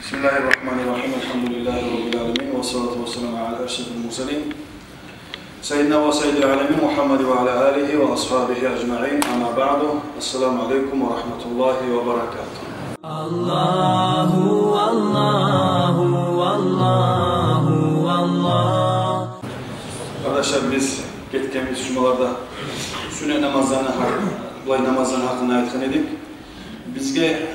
Bismillahirrahmanirrahim. Elhamdülillahi Rabbil alemin. Ve salatu ve selamu ala eşrefil murselin. Seyyidina ve seyyidil alemin Muhammed ve ala alihi ve ashabihi ecma'in. Ama ba'du. Esselamu aleyküm ve rahmetullahi ve berekatuhu. Allahu, Allahu, Allahu, Allah. Kardeşler, biz gittiğimiz cumalarda sünnet namazlarını, bulay namazlarını hakkında aytkan edik. Bizge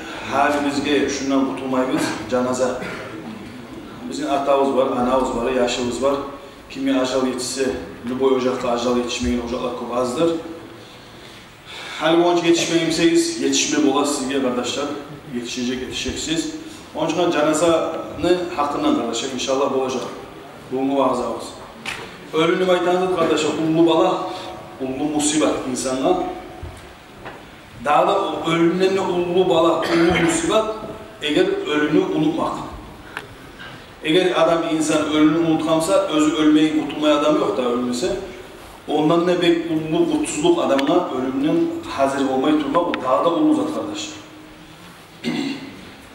şundan kurtulmayız, canaza. Bizim atağımız var, anağımız var, yaşımız var. Kimi ajal yetişse, lüboy ocakta ajal yetişmeyen ocaklar çok azdır. Hani onca yetişmeyimseyiz, yetişme bola sizge kardeşler, yetişeceksiniz. Onun için canazanı hakkından kardeşler, inşallah olacak. Bunu vaazavuz. Ölünü maytanıdır kardeşler, ullu bala, ullu musibet insanlar. Daha da ölümden ullu bala, ullu musibet, eğer ölünü unutmak. Eğer adam insan ölünü unutkamsa, özü ölmeyi kurtulmaya adam yok da ölmese, ondan ne bek ullu kutsuzluk adamla ölümünün hazır olmayı tutmak, o daha da ullu zat kardeşler.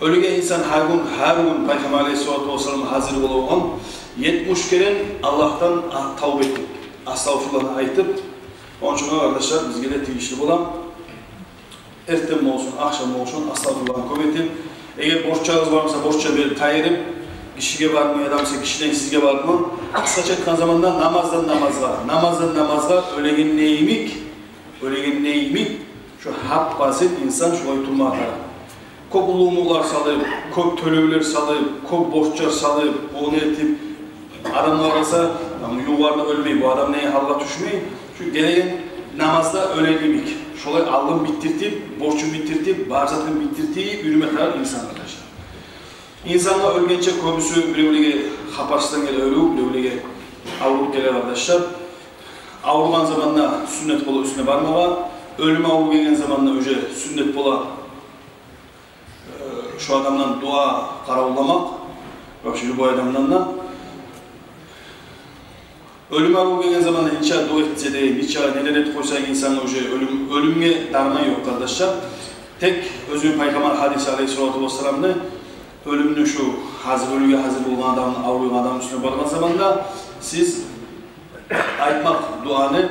Ölüge insan her gün Peygamber Aleyhisselatü Vesselam'a hazır olan 70 kere Allah'tan tavbe ettik, astağfirullah'ı aytıp, onun için arkadaşlar bizge de teyişli olan, ertem mi olsun, akşam mı olsun, astağfirullah'ı kuvvetin. Eğer borçlarınız varsa borçça bir tayirip, kişiye var mı, adamsa kişiden sizge var mı? Kısaca etken zamanda namazdan namaza, öleğin neyimik, şu hak basit insan şu oytulma atar. Kop ulumular salayıp, kop tölevler salayıp, kop borçlar salayıp, onu etip, adamlar varsa, yuvarda ölmeyi, bu adam neye halla düşmeyi, şu geleyen namazda öleğimik. Şolay alın bitirtip, borçun bitirtip, barzatın bitirttiği ürüme kadar insan arkadaşlar. İnsanlar ölgençe komüsü bile haparsızdan gele ölüp, bile avrulup gelir arkadaşlar. Avrulan zamanla sünnet bola üstüne varmağa, ölüme avru gelen zamanla önce sünnet bola şu adamdan dua karavullamak, bak şimdi bu adamdan da ölüme avru gelen zamanla hiç dua etse de, hiç neler et koysa insanla önce ölümge darman yok arkadaşlar. Tek özü Peygamber hadisi Aleyhisselatü Vesselam'da ölümünü şu ölüge hazır olan adamın, avruyan adamın üstüne barman zamanında siz aytmak duanı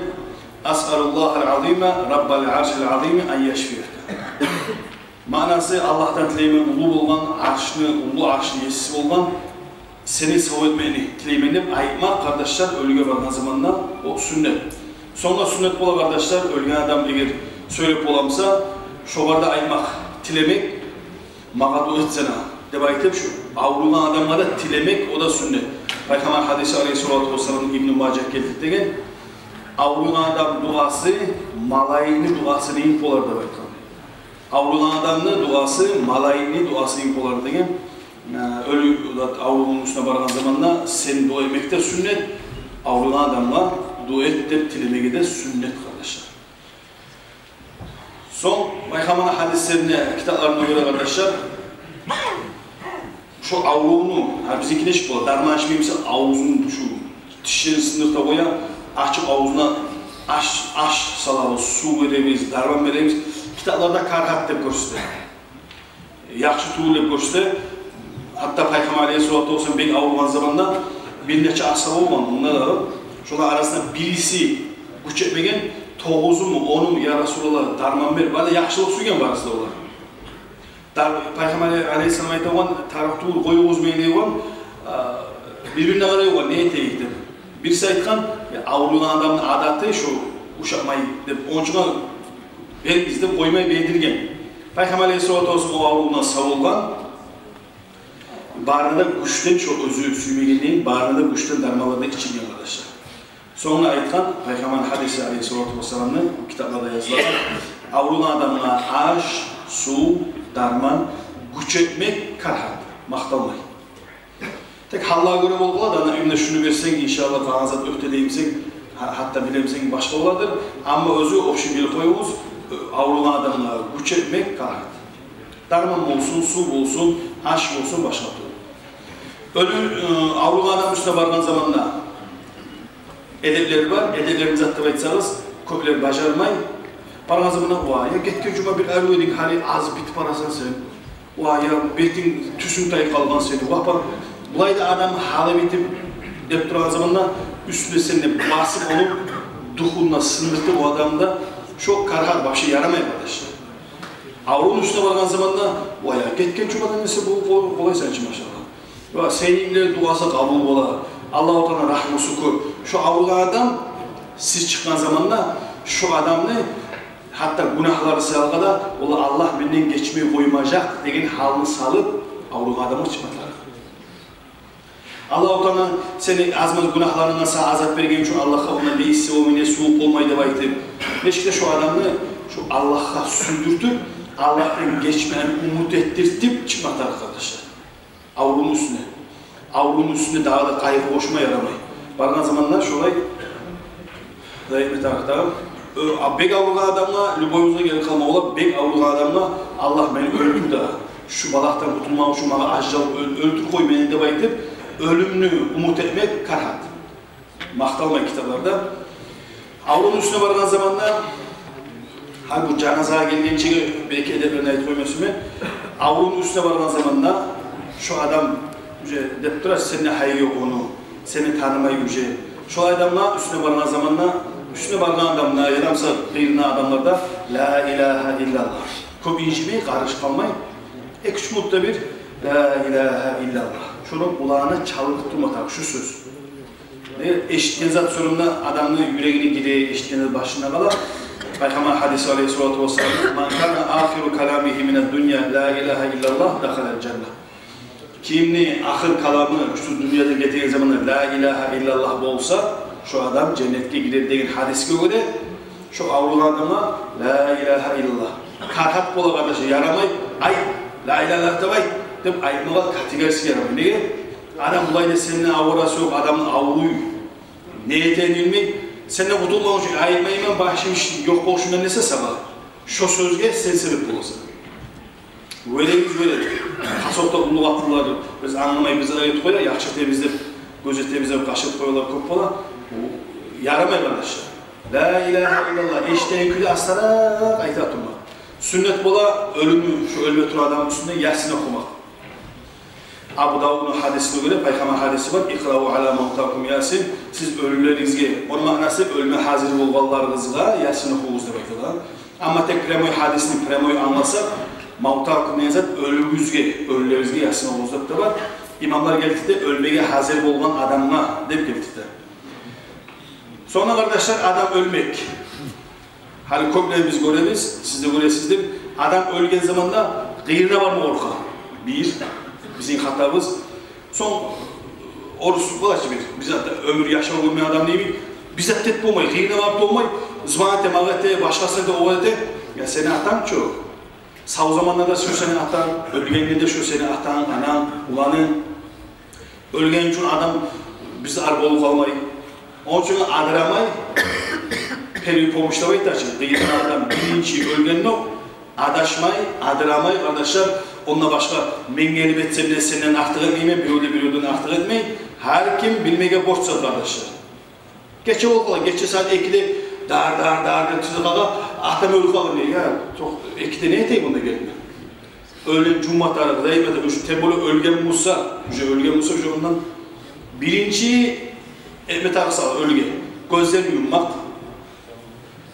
As'alullahal azime Rabbal arşil azime en yeşfiyek. Manası Allah'tan tileymen ulu olan ulu arşını yesisi olan seni savun etmeni tileymenip aytmak kardeşler ölüge barman zamanında o sünnet. Sonra sünnet bola kardeşler ölgen adam eğer söyleyip olamsa şobarda aytmak tilemek mağadu etsene. Debaytip şu avrulan adamlara tilemek o da sünnet. Peygamber hadisi Aleyhisselatü Vesselam'ın İbn-i Macah geldik degen avrulan adam duası malayini duası neyip olar da baytam. Avrulan adamın duası malayini duası neyip olar degen ölü avrulanın üstüne bargan zamanla sen dua etmekte sünnet, avrulan adamla dua et de tilemeki de sünnet kardeşler. Son Peygamber hadislerine, kitaplarına göre kardeşler şu avluğunu, bizimkine şık bola, darman içmeyimse avuzunu şu dişlerini sınırda koya, açıp avuzuna aş salavuz, su veremiz, darman veremiz. Kitaplarda karhat deyip görsüde. Yakşı tuğul deyip görsüde. Hatta Peygamber Aleyhisselatü Vesselam bek avluğun zamanında bir neçe asal olmadı. Bunlar da şunlar arasında birisi güç etmegen 9'u mu 10'u mu ya Resulallah darman ver. Bana yakşılık suygen var aslında olar. Peygamber Aleyhisselam aytan taraftuğu koyu uzmayı olan birbirine kadar yok, neye teyiktir? Birisi aytkan, avrulan adamın adatı şu uşakmayı, onun için bizde koymayı beğendirgen. Peygamber Aleyhisselatü Vesselam o avrulundan savulgan, bağrında güçten çok özü suymagenliğin, bağrında güçten darmalarda içilgen arkadaşlar. Sonra aytkan, Peygamber hadisi Aleyhisselatü Vesselam'ın kitaplarda yazılan, avrulan adamına aş, su, darman, güç etmek karhat, maktalmayın. Tek Allah'a göre olgular da önüne şunu versen inşallah kanazat öfteleyimsek, hatta bilemsen başka oladır. Ama özü o şimdi koyumuz, avrulan adamına güç etmek karhat. Darman olsun, su olsun, aşk olsun başka türlü. Avrulan adam üstüne vargan zamanla edepleri var, edeplerimizi hatta etsanız, köpüler bacarmayın. Parası buna vay ya gitken cuma bir erledik hani az bit parasını sen Vay ya betin tüsün tay kalgan seni. Vapa bulayda adam halı bitip dep duran zamanda üstüne seninle basıp olup duhunla sındırdı o adamda çok karhat başı yaramay arkadaşlar. Avrunun üstüne vargan zamanda vay ya ketken çubadan nesi bu kolay sanki maşallah. Ve seninle duası kabul ola. Allah-u Teala rahmı şükür. Şu avruga adam siz çıkan zamanda şu adam ne? Hatta günahları sayılgada ola Allah benden geçmeyi koymayacak degen halını salıp avruga adamı çıkmadılar. Allah-u Teala seni azmaz günahlarına sağ azap vergen için Allah'a ona ne hissi olmayı ne soğuk olmayı da baytır. Neşkide şu adamı şu Allah'a sürdürtüp Allah'tan geçmeyen umut ettirtip çıkmadı arkadaşlar. Avrunun üstüne. Avrunun üstünde daha da kaygı koşma yaramayı. Bazen zamanlar şolay Zahmet arkadaşlar. Bek avruga adamla lüboyuza geri kalma ola bek avruga adamla Allah beni öldür da şu balaktan kurtulmam şu bana accal öldür koy beni de baytıp ölümünü umut etmek karhat. Maktalma kitaplarda. Avrunun üstüne varılan zamanda hani bu canazaya geldiğin çeki belki edeplerine ait koymuyorsun mu? Avrunun üstüne varılan zamanda şu adam dep durar seninle hayır yok onu, seni tanımayı yüce. Şu adamla üstüne varılan zamanla üstüne varılan adamla yaramsa kıyırına adamlarda La ilahe illallah. Köp incimey, karış kalmay. Üç mutlu bir La ilahe illallah. Şunu kulağına çalıp durmatak şu söz. Eşitken zat sorumda adamın yüreğini gire, eşitken zat başına kala. Peygamber hadisi aleyhissalatu vesselam Man kana ahiru kalamihi mined dünya La ilahe illallah dakhalel cennet. Kimni ahir kalamı şu dünyada getiren zamanlar La ilahe illallah olsa şu adam cennetke gider degen hadiske göre şu avruga adama La ilahe illallah. Karhat bola kardeşi yaramay ay La ilahe illallah debay dep aytmaga kategorisi yaramay. Nege? Adam bulayda seninle avrası yok adamın avruyu ne eteni bilmey seninle kutulmamış aytmayman başım yok boşuna nese sabah. Şu sözge sen sebep bolasın. Böyleyiz böyle. Kasopta ulu atlıları biz anlamayı bize ayet koyar, yakşı temizlep, gözü temizlep, kaşık koyarlar, köp bola. Yaramay kardeşler. La ilahe illallah, eşteğin külü aslara ayet atılma. Sünnet bola, ölümü, şu ölüme tur adamın üstünde Yasin okumak. Abu Davud'un hadisine göre, Peygamber hadisi var. İkra'u ala mevtakum Yasin. Siz ölülerinizge, onun manası ölüme hazır olgallarınızga Yasin okuyunuz demektir. Ama tek premoy hadisini premoy anlasak, Mavtak neyse ölülerizge Yasin oluzdak da var. İmamlar geldikte ölmeye hazır olan adamla deyip geldikte. Sonra kardeşler adam ölmek. Hani köplerimiz göremiz, siz de göresizdir. Adam ölgen zamanda kıyırına var mı orka? Bir, bizim hatamız. Son oruç bulaşı bir. Biz hatta ömür yaşam olmayan adam değil mi? Biz hatta tep olmayı, kıyırına varıp da olmayı. Zvanete, mağete, başkasına da ovete. Ya seni atan çok. Sağ zamanlarda şu seni atan, ölgenliğinde de şu seni atan, anan, ulanın. Ölgen için adam bizi arbolu kalmayı. Onun için adıramay, periyi pomuşlamayı da açın. Kıyıdan adam bilinci ölgen yok. Adaşmay, adıramay kardeşler. Onunla başka mengeli betsem de senden artık etmeyeyim, bir öyle artık etmeyin. Her kim bilmeye borçsa kardeşler. Geçe olmalı, geçe saat 2'de dar tüzü kala, ahtam ölü kalır diye. Ya çok 2'de ne eteyim bunda gelmiyor. Öğlen cummat aradı, zayıfladı. Şu tembolu ölgen Musa, şu ondan birinci Ehmet Aksal ölge. Gözlerini yummak.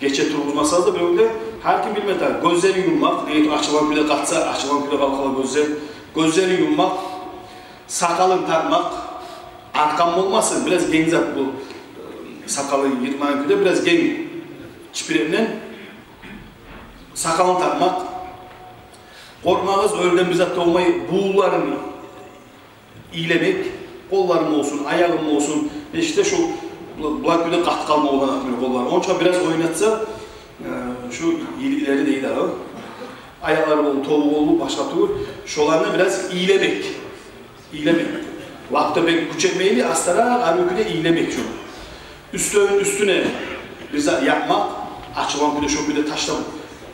Geçe turguzmasanız da böyle her kim bilmedi. Gözlerini yummak, neydi açılan bile katsa, açılan bile kalkalı gözler. Gözlerini yummak, sakalını takmak, arkam olmasın, biraz genzat bu. Sakalı yırtmayan güde biraz gen çipiremden sakalını takmak. Korkmağız ölden bizzat olmayı buğularını iyilemek, kollarım olsun, ayağım olsun, işte şu bulak güde kat kalma olan atmıyor kollar. Onun için biraz oynatsa şu iyilikleri değil abi. Ayakları olup, tolu olup, başka tur, şolarını biraz iyilemek. İyilemek. Vakta pek güç etmeyeli, astara halbuki iyilemek şunu. Üstüne bize yapmak, açılan güde şu güde taşlamak.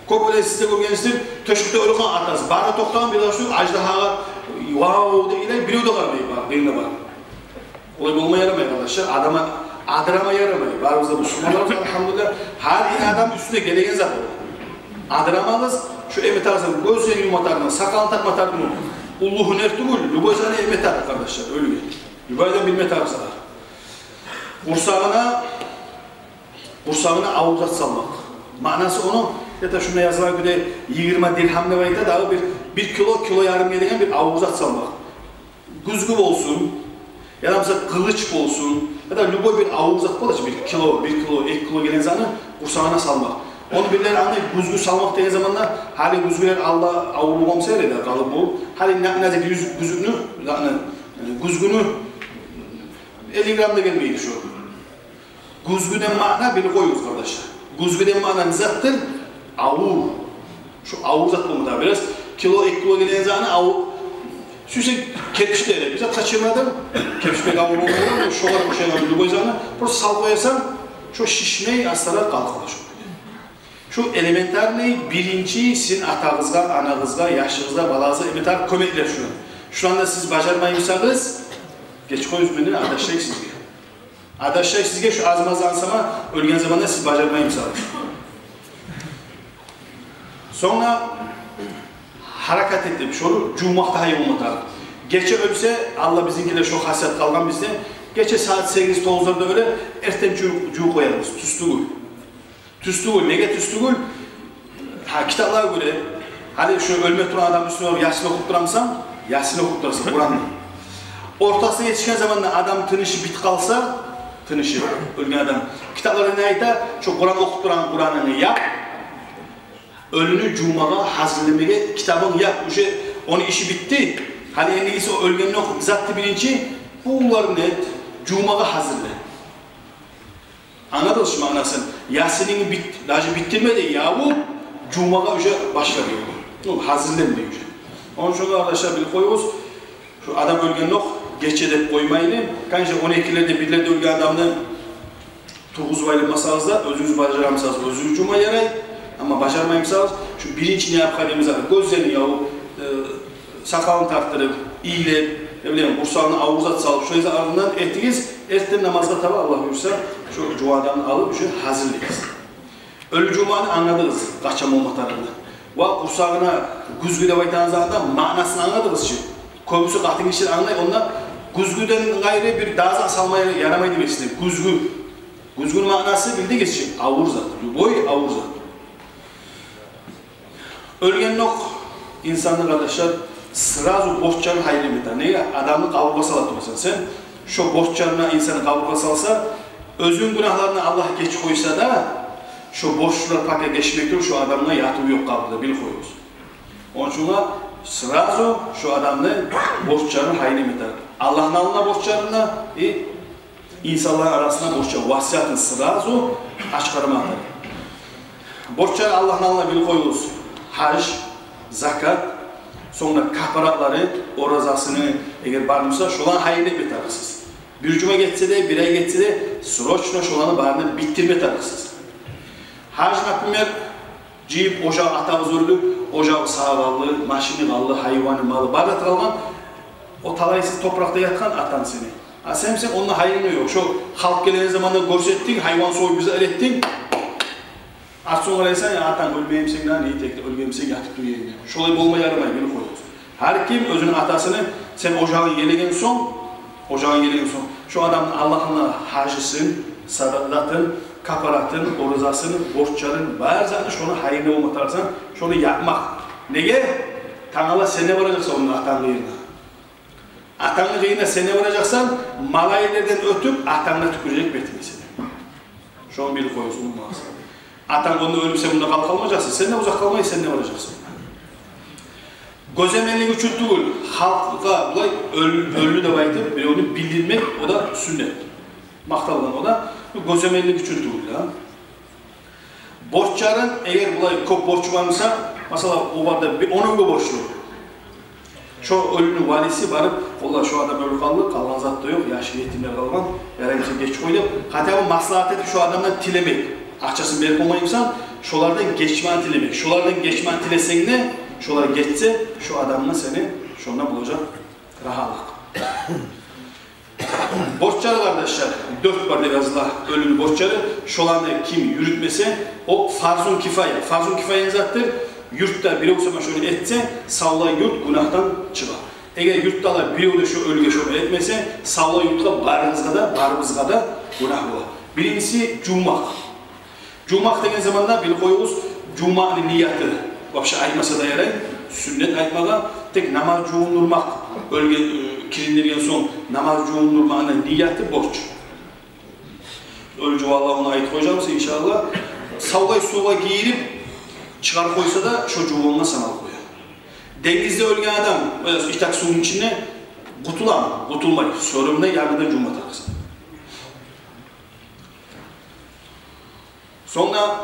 Kopyayla size görgenizdir, töşükte ölü kan ataz. Bana toktan bir şu ajdahaga wow deyile biri de var birine var. Olay olma yaramıyor arkadaşlar. Adama adırama yaramıyor. Barzda Müslümanlar elhamdülillah her adam üstüne gelegen zat. Adıramalıız şu emetarsan gözlerini yumatarını, sakalını takmatarını, ullu hüner değil, lüboyzanı emetar kardeşler, öyle bir. Lüboydan bilme tarzılar. Bursağına avuzat salmak. Manası onu, ya da şuna yazılan göre 20 dirham ne vardı da bir kilo yarım gelen bir avuzat salmak. Güzgü olsun, ya da mesela kılıç olsun, ya da lüboy bir avuzat olacak, bir kilo, 2 kilo gelen zanı bursağına salmak. Onu birileri anlayıp güzgü salmak dediği zamanlar, hali güzgüler Allah avurluğum seyreder, kalıp bu. Hali nazik güzgünü 50 gramda gelmeydi şu. Güzgüden mana biri koyuyoruz kardeşler. Güzgüden mana zattır, avur. Şu avur zat bulmuş da biraz kilo, 2 kilo gelen zanı avur. Sürekli kepişte öyle. Bize kaçırmadım. Kepiş pek avur olmuyor. Şolar bu şeyler lüboy zanı. Burası sal koyarsan şu şişmeyi hastalar kalkılır. Şu elementar ne? Birinci sizin atağızga, anağızga, yaşınızga, balağızga elementar kömekler şunu. Şu anda siz bacarmaymışsanız geç koyuz beni adaşlayık sizge. Adaşlayık sizge şu azmaz ansama ölgen zamanda siz bacarmaymışsanız. Sonra harakat ettim. Şunu cumakta hayır olmadan. Geçe ölse Allah bizimkiler çok hasret kalgan bizde. Geçe saat 8-9'larda öyle erten cuğu koyarız. Tüstügül. Tüstügül. Nege tüstügül? Ha kitaplara göre hani şu ölme turan adam üstüne Yasin okup duramsam Yasin okup durasın Kur'an'da. Ortasına yetişken zamanla adam tınışı bit kalsa tınışı ölgen adam. Kitaplara ne ayda şu Kur'an okup duran Kur'an'ını yap. Ölünü cumağa hazırlamaya kitabını yap. Onun işi bitti. Hani en iyisi o ölgenin okup zattı bilinci bunları net cumağa hazırla. Anladınız mı anasın? Yasin'ini bitirmedi yahu cumağa başladı. Hazırlayın diyor. Onun için arkadaşlar bir koyuyoruz. Şu adam ölgenin ok geç edip koymayın. Kanka 12'lerde 1'lerde ölgen adamını 9 baylı masanızda özünüz bacaramsanız özünüz cuma yaray. Ama başarmayımsanız şu birinci ne yapkarımız var. Gözlerini yahu sakalını taktırıp, iyilep, ne bileyim bursağını avuzat salıp, şöyle ardından ettiniz, erten namazda tabi Allah buyursa şu cumadan alıp şu hazırlayız. Ölü cumanı anladınız, kaçam olmaklarında. Va bursağına güzgüde baytanız anda manasını anladınız şimdi. Köbüsü katın işini anlayın, onlar güzgüden gayrı bir dağızak salmaya yaramayı demek istedim. Güzgünün manası bildiğiniz için avuzat, boy avuzat. Ölgen nok insanlar arkadaşlar sırazı borçlarını hayır eder. Neye? Adamı kabuğa salatıyorsan sen şu borçlarına insanı kabuğa salsa özün günahlarını Allah geç koysa da şu borçlar paket geçmektir şu adamla yatığı yok kabuğda bil koyuyoruz. Onun için sırazı şu adamla borçlarını hayır eder. Allah'ın alına borçlarına insanların arasında borçlar vasiyatın sırazı aşkarıma atar. Borçları Allah'ın alına bil koyuyoruz. Hac, zakat, sonra kafaratları, orazasını eğer barmışsa şolan hayırlı bir tarafsız. Bir cuma geçse de, bir ay geçse de süroçla şolanı barını bitirme tarafsız. Hac nakbimer, cip, ocağı atamız ördü, ocağı sağlığı, maşini kallı, hayvanı, malı, barda kalgan, o talaysız toprakta yatkan atan seni. Ha sen onunla hayırlı yok. Şu halk gelen zamanında görsettin, hayvan soyu bize erettin. Az sonra isen ya atan ölmeyeyim sen lan iyi tekli ölmeyeyim sen yatıp duyayım. Şolay olmaya yaramayı beni koyuyoruz. Her kim özünün atasını sen ocağın gelegen son şu adamın Allah'ına hacısın, sadatın, kaparatın, orazasını, borçların bazen şunu hayırlı olmatarsan şunu yapmak. Neye? Tanrı'la sen ne varacaksa onun atanın yerine. Atanın yerine sen ne varacaksan malaylerden ötüp atanına tükürecek betini seni. Şu an biri koyuyorsun olmaz. Atan onda ölümse bunda kalmayacaksın. Sen de uzak kalmayı sen ne olacaksın? Gözemenlik üçün değil. Halka ölü de baydı. Böyle onu bildirmek o da sünnet. Maktalıdan o da gözemenlik üçün değil. Borçların eğer çok borç varsa mesela o vardı onun bir borçlu. Şu ölünün valisi varıp Allah şu adam ölü kaldı, kalan zat da yok, yaşlı yetimler kalgan, herhangi geç koydu. Hatta bu maslahat edip şu adamdan tilemek. Akçasını verip olmayımsan, şolardan geçmen tilemek. Şolardan geçmen tilesen ne? Şolar geçse, şu adamla seni şundan bulacak rahatlık. Borçları kardeşler, 4 var yazılar ölümlü borçları. Şolardan kim yürütmese, o farzun kifaya. Farzun kifayen zattır. Yurtta biri olsa şöyle etse, savla yurt günahtan çıkar. Eğer yurttalar biri de şu ölge şöyle etmese, savla yurtta barımızga da günah olur. Birincisi cumak. Cumak degen zamanda bir koyuyoruz, cumanın niyeti. Vapşa aytmasa da yarayın, sünnet aytmaga tek namaz cuğundurmak, ölge kirindirgen son namaz cuğundurmağının niyeti borç. Ölce vallahi ona ait koyacağımsa inşallah savlay suğa giyirip çıkar koysa da şu cuğununa sanal koyar. Denizde ölgen adam, itak suyun içine kutulmayı, sorumda yargıda cuma takısı. Sonra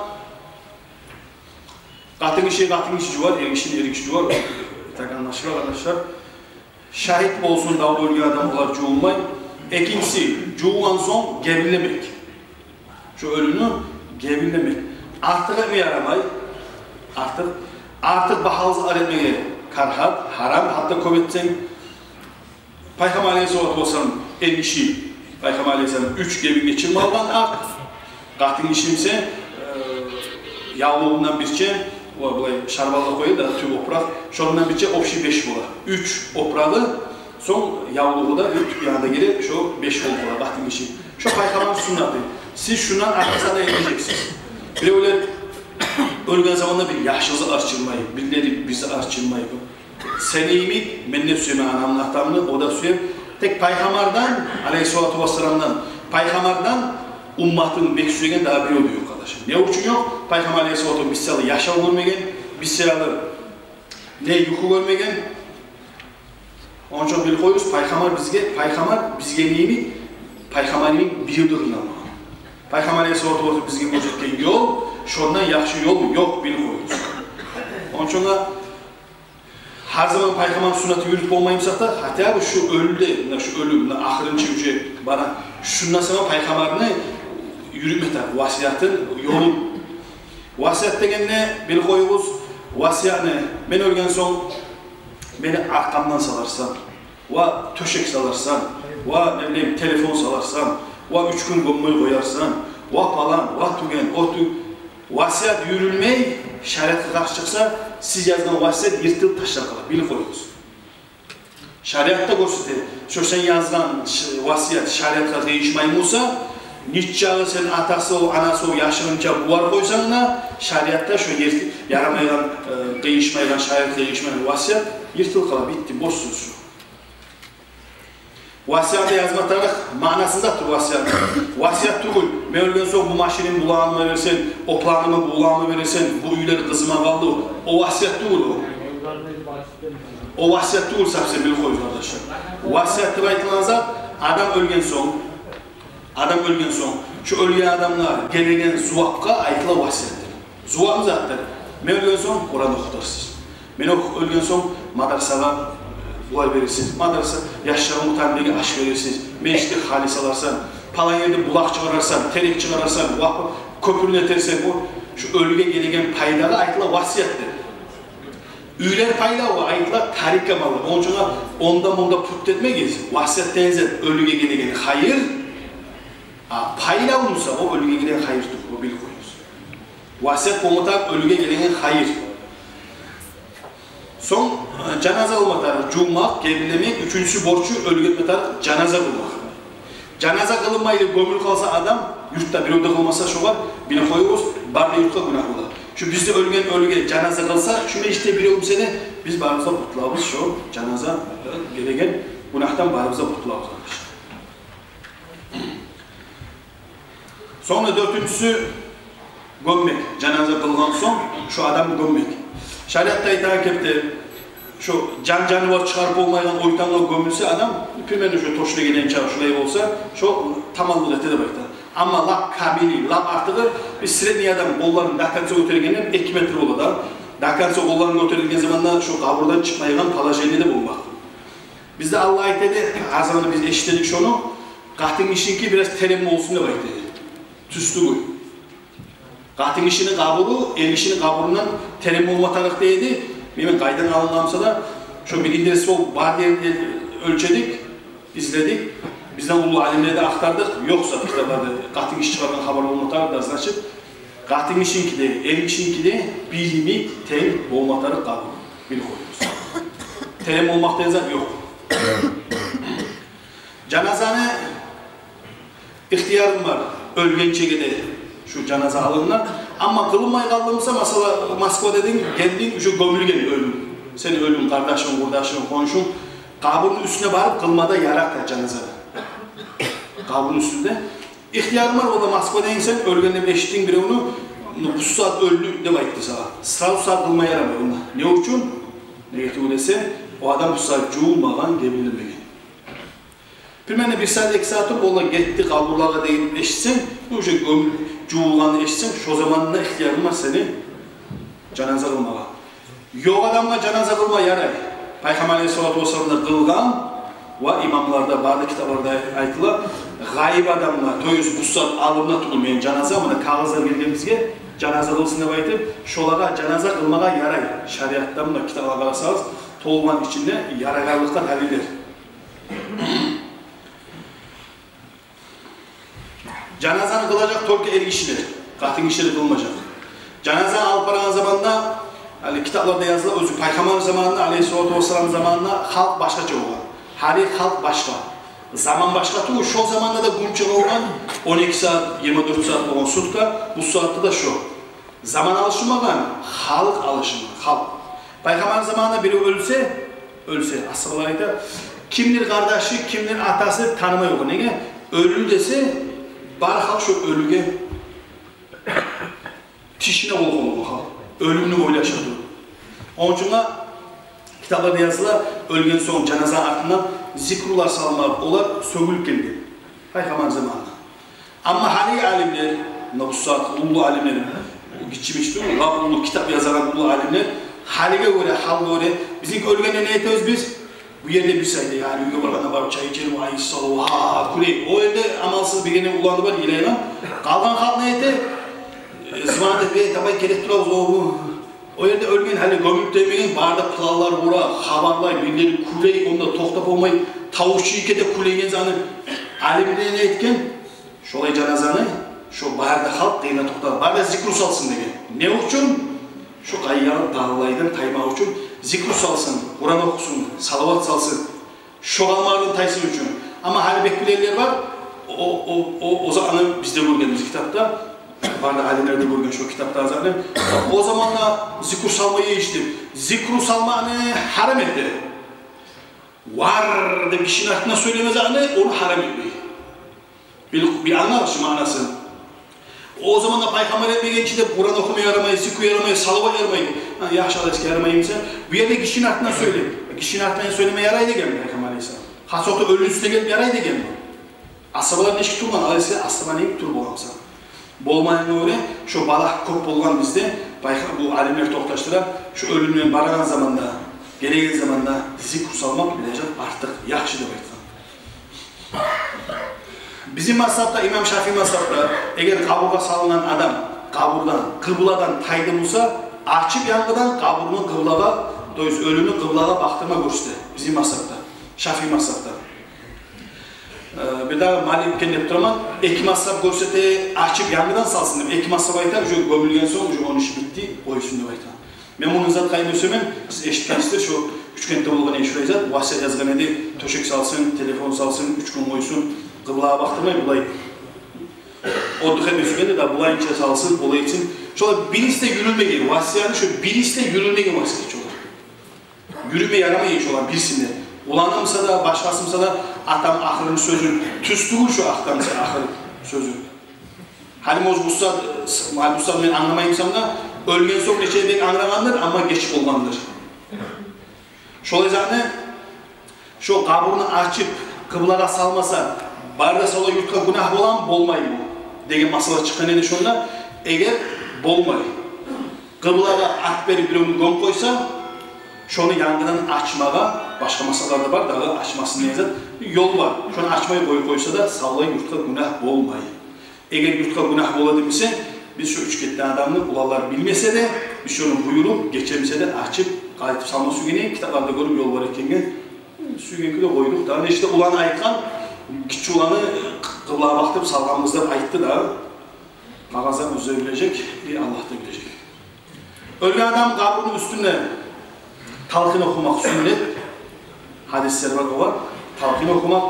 katın işi var, er işi var. Tak anlaşılır arkadaşlar. Şahit olsun davul ölgen adam olar cuğulmay. İkincisi, cuğulan son gevillemek. Şu ölünü gevillemek. Artık mı yaramay? Artık bahalızı aretmeye karhat, haram, hatta kovetsen Peygamber Aleyhisselatü Vesselam el işi Peygamber Aleyhisselam 3 gevin geçirme algan ak. Katın işimse yağlığından birçe şarbalda koyuyor da tüm oprak. Şundan birçe opşi 5 bola. 3 oprağı son yağlığı da yanında geri şu 5 bola katın işi. Şu Peygamber sünnatı. Siz şundan arkasına edeceksiniz. Bir öyle ölgen zamanda bir yaşınızı arçılmayı, birileri bizi arçılmayı. Seneyimi, menne süyeme anamlahtamını, o da süyem. Tek Peygamber'den, Aleyhisselatü Vesselam'dan, Peygamber'den ummatın beksüyegen daha bir oluyor arkadaşım. Ne için yok? Peygamber Aleyhisselatü Vesselam'ı yaşam görmegen, Vesselam'ı ne yuhu görmegen. Onun için bir koyuyoruz, Peygamber bizge neyimi? Peygamber'in bir yıldırına mı? Peygamber Aleyhisselatü Vesselam bizge gözetken yol, şundan yaxşı yol yok bir koyuyoruz. Onun için her zaman Peygamber sünneti yürütüp olmayımsak da hatta şu ölüde, şu ölüm, ahırıncı yüce bana şundan sonra Peygamber'ini yürütmekte, vasiyatın yolu. Vasiyat degen ne? Bir koyuyoruz, vasiyat ne? Ben ölgen son beni arkamdan salarsan, va töşek salarsan, va ne bileyim telefon salarsan, va 3 gün gömmüyü koyarsan, va falan, va tügen, o tüg. Vasiyat yürülmeyi şeriat'a karşı çıksa, siz yazgan vasiyat yırtılıp taşlar kalır, bilip koyuyoruz. Şeriatta gösterir. Şu sen yazgan vasiyat şeriat'a değişmeyin olsa, niçağı sen atası o, anası o yaşınınca buvar koysan da, şeriatta şu yaramayan, değişmeyen, şeriat'a değişmeyen vasiyat yırtılıp kalır, bitti, boşsuz. Vasiyatı yazmaktarak manasındadır vasiyat. Vasiyat değil, ben ölgen son bu maşinin bulağını verirsen, o planımı bulağını verirsen, bu üyleri kızıma kaldı. O vasiyat değil o. O vasiyat değil sapse bil koyuz arkadaşlar. Vasiyat aytılansa adam ölgen son, şu ölgen adamlar gelegen zuvakka aytıla vasiyatdır. Zuvakımız attır. Ben ölgen son Kur'an okutarsınız. Ben ölgen son madrasaga bulay verirsiniz. Madrasa yaşlarını muhtemelen aş verirsiniz. Meşte halis alarsan, falan yerde bulak çıkararsan, terek çıkararsan, köpürünü etersen, şu ölüge gelegen paydaga aytıla vasiyattır. Üyler payda o aytıla tarika malı. Onun için onda put etmeyiz. Vasiyat denizet ölüge gelegen hayır. Payda olursa o ölüge gelegen hayırdır. O bil koyuyoruz. Vasiyat olmadan ölüge gelegen hayır. Son cenaze olmadan cummak, gerilemek, üçüncüsü borcu ölü gitmeden cenaze kılmak. Cenaze kılınmayla gömül kalsa adam, yurtta bir öde kılmasa şu var, bile koyuyoruz, barda yurtta günah olur. Şu bizde ölüge cenaze kılsa, şuna işte biri sene biz barımıza kurtulavuz şu cenaze gereken günahtan barımıza kurtulavuz arkadaşlar. Sonra dördüncüsü gömmek, cenaze kılgan son şu adamı gömmek. Şeriatta itaat etti. Şu canıvar çıkarıp olmayan oytanla gömülse adam, primeni şu toşuna gelen çarşılayı olsa, şu tamamlık eti de bakta. Ama lap kabili, lap artığı bir sireni adam kollarını dakansa götürürken 2 metre olur da, dakansa kollarını götürürken zamanla şu kaburdan çıkmayan palajeni de bulmak. Bizde Allah ait dedi, her zaman biz eşitledik şunu, katın işinki biraz terimli olsun diye bakta. Tüslü koy. Katın işini kaburu, el işini kaburundan terim olmatarak değildi. Benim kaydan alınamsa da şu bir indiresi ol, badiyerini ölçedik, izledik. Bizden ulu alimleri de aktardık. Yoksa kitaplarda katın iş çıkardan haber olmatarak da açıp Qatın işinki de, er işinki de bilimi, tem olmakları kabul. Bil koyuyoruz. Tem olmakta yazar yok. Canazanı ihtiyarım var. Ölgen çekede şu canaza alınlar. Ama kılınmay kaldığımızda mesela Moskva dedin, kendin şu gömülgen ölüm. Senin ölüm, kardeşin, kurdaşın, konuşun. Kabrın üstüne varıp kılmada yarak da canazada. Kabrın üstünde. İhtiyarım var, o da Moskva'da insan, ölgenle eşittin biri onu, bu saat öldü de bayıttı sana. Sıra saat kılmaya yaramıyor ona. Ne için? Negatif dese, o adam bu saat cuğulmadan gebilirmegen. Bilmem bir saat, 2 saat ola gitti, kaburlara deyip eşitsin, bu şey cuğulganı eşitsin, şu zamanında ihtiyarım var seni canaza kılmaya. Yok adamla canaza kılmaya yaray. Peygamber Aleyhisselatü Vesselam'da kılgan ve imamlarda, bazı kitaplarda aytılar, gayib adamla, toyuz bu saat alımda tutulmayan canaza, ama kağızlar geldiğimizde canaza kılsın diye aytıp, şolaga canaza kılmaya yaray. Şariattan da kitaplara kalasanız, toğulman içinde yaragarlıktan halidir. Canazanı kılacak torku er kişiler, katın kişileri kılmayacak. Canazanı alıp paran zamanında, yani kitaplarda yazılı, özü Peygamber zamanında, Aleyhisselatü Vesselam zamanında halk başkaça olan. Hali halk başka. Zaman başka tuğu, şu zamanda da gülçe olan 12 saat, 24 saat olan sutka, bu saatte de şu. Zaman alışmadan halk alışımı, halk. Peygamber zamanında biri ölse, asırlarıydı. Kimdir kardeşi, kimdir atası tanıma yok. Nege? Ölü dese, bari halk şu ölüge tişine olmalı halk. Ölümünü böyle yaşadı. Onun için kitaplarda yazılar, ölgen son canaza ardından zikrullah salmak olar, sövülüp geldi. Peygamber zamanında. Ama hani alimler, Nabusat, ulu alimler, geçmişti o, ulu kitap yazaran ulu alimler, halige göre, hal göre, bizim ölgene ne ediyoruz biz? Bu yerde bir sayede yani, yuvarlana var, çay içelim, ay salı, ha, kuley. O yerde amalsız bir gene ulandı var, ilayla. Kalkan halk ne etti? Zıvanat ve tabay gerek durağız o yerde ölgen hali gömülüp demeyin, barda pılallar vura, haberlar, birileri kuley, onda toktap olmayı, tavukçu ikede kuleygen zanı alimine ne etken? Şolay canazanı, şu barda halk deyine toktar, barda zikru salsın degen. Ne için? Şu kayyanıp dağılaydan taymak için zikru salsın, Kur'an okusun, salavat salsın, şoğalmarın taysın için. Ama hali bekbileyler var, o zamanı bizde görgenimiz kitapta, vardı alimlerde görgen şu kitapta azarlı. O zamanla zikru salmayı içtim. Zikru salmanı haram etti. Var da kişinin hakkında söylemez anı, onu haram etmeyi. Bir anlar şu manası. O zamanla Peygamber etmegen içinde Kur'an okumaya yaramayı, zikru yaramayı, salavat yaramayı. Yaşalı eski yaramayı mesela. Bir yerde kişinin hakkında söyle. Kişinin hakkında söylemeye yaraydı gelmiyor Peygamber Aleyhisselam. Hasot'ta ölü üstüne gelip yaraydı gelmiyor. Asabalar neşki turman, Aleyhisselam asabana iyi bir tur boğamsa. Bolmayın öyle, şu balak kop bolgan bizde, bu alimler toktaştılar, şu ölümden baragan zamanda, gelegen zamanda zikru salmak bilecek artık yaxşı demektir. Bizim mazhabda, İmam Şafii mazhabda, eğer kaburga salınan adam, kaburdan, kıbladan taydı bulsa, açıp yangıdan kaburunu kıblaga, ölümü kıblaga baktırma görüştü. Bizim mazhabda, Şafii mazhabda. Bir daha Malik kendip durman, iki mazhab görsete açıp yangıdan salsın deyip, iki mazhab aytar, şu gömülgen son, şu 10 işi bitti, koysun deyip aytar. Ben bunu zat kayın ösömen, siz eşitkenizdir, şu 3 kente olgan eşit zat, vasiyet yazgan edi, töşek salsın, telefon salsın, 3 gün koysun, kıblağa baktırmayı bulay. Olduk hep ösömen de bulayın içine salsın, olay için. Şöyle bilinçle yürülme gibi, vasiyatı şu bilinçle yürülme gibi vasiyet çok. Yürüme yaramayı hiç olan birisinde. Ulanımsa da, başkasımsa da atam ahırın sözün, tüstüğü şu ahtamsa ahırın sözün. Halim oz Musa ben anlamayımsam da, ölgen sok neçeye bek anlamandır ama geçip olmandır. Şolay zaten, şu kaburunu açıp, kıblağa salmasa, barda sala yurtka günah olan bolmay bu. Degen masala çıkan edi şunda, eğer bolmay. Kıblağa at verip bir onu gom koysa, şunu yangından açmağa, başka masalarda var, dağı açmasını yazar, yol var. Şunu açmayı koysa da sağlayı yurtka günah olmayı. Eğer yurtka günah oladı ise, biz şu 3 ketli adamını ulalar bilmese de, biz şunu buyurup, geçemese de açıp, kayıtıp salma sügeni, kitaplarda görüp yol var ekenge, sügeni de koyduk. Daha işte ulanı ayıkan, küçük ulanı kıblağa baktıp salgamızda ayıttı da, Ağızdan özü bilecek, Allah da bilecek. Ölgen adam kabrının üstünde talqin okumak sünnet. Hadisler var, o var. Talqin okumak.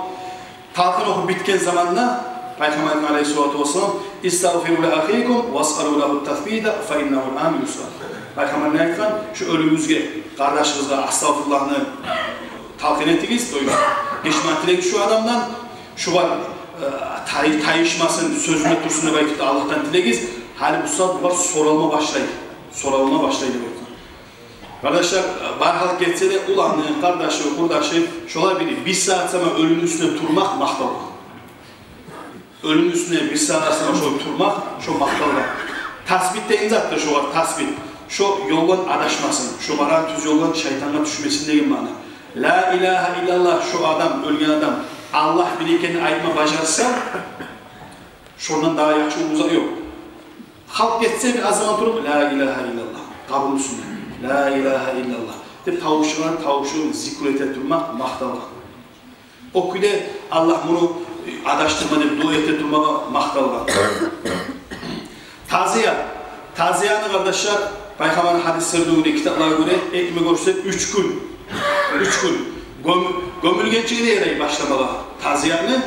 Talqin okup bitken zamanla Peygamber Aleyhisselatü Vesselam "İstağfiru li ahikum vas'alu lehu tethbita fe innehu'l an yus'al." Peygamber ne aytkan? Şu ölümüzge, kardeşinizge astagfirullah'ını talqin ettiğiniz, doyur. Geçmetilik şu adamdan, şu var tayışmasın, sözüne dursun da belki de Allah'tan dilegiz. Hali bu saat bu var sorulma başlaydı. Sorulma başlaydı böyle. Kardeşler, barhal geçse de ulanın, kardeşi, kurdaşı, şolar biri, bir saat sonra ölümün üstüne turmak maktalı. Ölümün üstüne bir saat sonra şöyle turmak, şu maktalı. Tasbit de inzattır şu var, tasbit. Şu yoldan adaşmasın, şu baran tüz yoldan şeytanla düşmesin deyin bana. La ilahe illallah, şu adam, ölgen adam, Allah bilirken aytma bacarsa, şundan daha yakşı uzak yok. Halk geçse bir azman durup, la ilahe illallah, kabul üstüne. La ilahe illallah. De tavuşun zikrete durmak maktalı. O küde Allah bunu adaştırma deyip dua ete durmaya maktalı. Taziye. Taziyanı kardeşler, Peygamber'in hadislerine göre, kitaplara göre ekme görse 3 gün. 3 gün. Gömülgençiğine yarayı başlamalı taziyanı.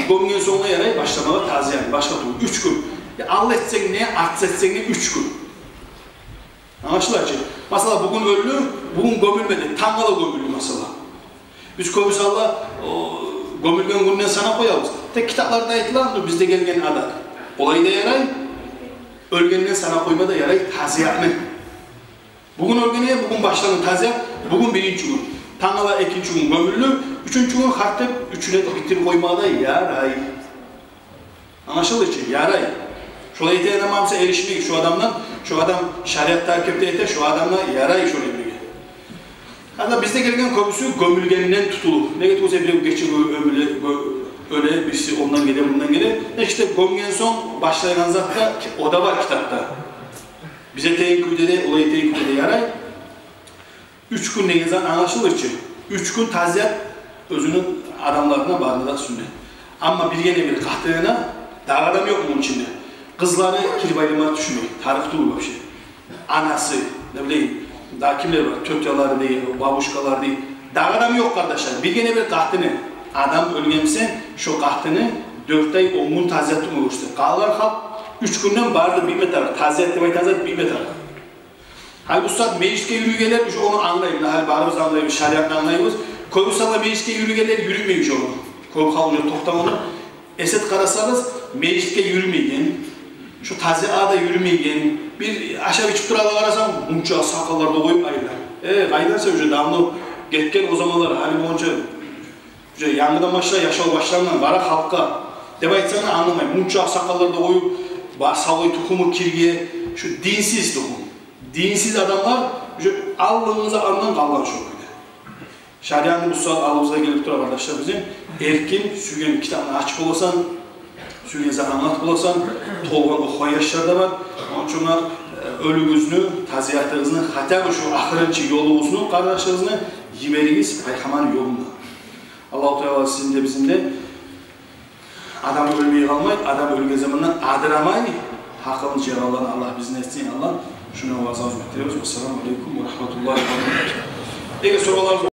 Gömülgen sonuna yarayı başlamalı taziyanı. Başka türlü 3 gün. Allah etsen ne, arz etsen ne 3 gün. Anlaşılar ki, mesela bugün öldü, bugün gömülmedi, Tangala gömüldü mesela. Biz komisarla gömülgen gününden sana koyalım. Tek kitaplarda ayıtılandır, bizde gelgen adak. Olayı da yaray, ölgeninden sana koyma da yaray, taziyatını. Bugün ölgeniye, bugün başlanın taziyat, bugün 1. gün. Tangala 2. gün gömüldü, 3. gün hartep, 3'üne de bitir koymaya da yaray. Anlaşılır ki, yaray. Şöyle yetenemamsa erişmek şu adamdan, şu adam şeriat takipte ete, şu adamla yaray şöyle bir. Hatta bizde gelgen komşu gömülgeninden tutulur. Ne getirse bile geçecek öyle birisi ondan gelir, bundan gelir. İşte gömülgen son başlayan zatta o da var kitapta. Bize tenküde de, olayı tenküde de yaray. 3 gün ne yazan anlaşılır ki. 3 gün taziyat özünün adamlarına bağlı sünnet. Ama bir yine bir kahtığına daha adam yok bunun içinde. Kızları kirbaylığına düşmüyor, tarihte olur bir şey. Anası, ne bileyim, daha kimler var, tötyalar değil, babuşkalar değil. Daha adam yok kardeşler, bir gene bir kahtını, adam ölgemse şu kahtını 4 ay 10 gün taziyatı mı oluştu. Kağlar halk 3 günden bardı 1 metre, taziyat demeyi taziyat 1 metre. Hal bu saat mecliste yürügeler, onu anlayın, hal bağırımız anlayın, şeriatını anlayınız. Koyusalla mecliste yürügeler yürümeymiş onu. Koyu kalınca toktamını. Esed karasanız mecliste yürümeyin. Şu taziyada yürümeyin, bir aşağı bir çıptıralı arasam, bunca sakallarda koyup ayırlar. Kaydarsa önce damlı getken o zamanlar, hani bunca yangıdan başla, yaşağı başlarından, kara halka, deva etsene anlamayın, bunca sakallarda koyup, savoy tukumu kirgiye, şu dinsiz tukum, dinsiz adamlar, Allah'ınıza andan kaldan şu böyle. Şariatın bu saat Allah'ımıza gelip durar arkadaşlar bizim, erkin, sügen kitabını açıp olursan, Sürgenize anlat bulasan, tolgan okuyan yaşlar da var. Onun için ölümüzünü, taziyatınızını, hatta şu ahireti yolunuzunu, kardeşlerinizi yimeliniz Peygamber yolunda. Allah-u Teala sizin de bizim de adam ölmeye kalmayın, adam ölge zamanından adıramayın. Hakkımız ceralarını Allah bizden etsin Allah. Şuna vaazı hizmet ediyoruz. Esselamu Aleyküm ve Rahmetullahi ve Berekatuhu.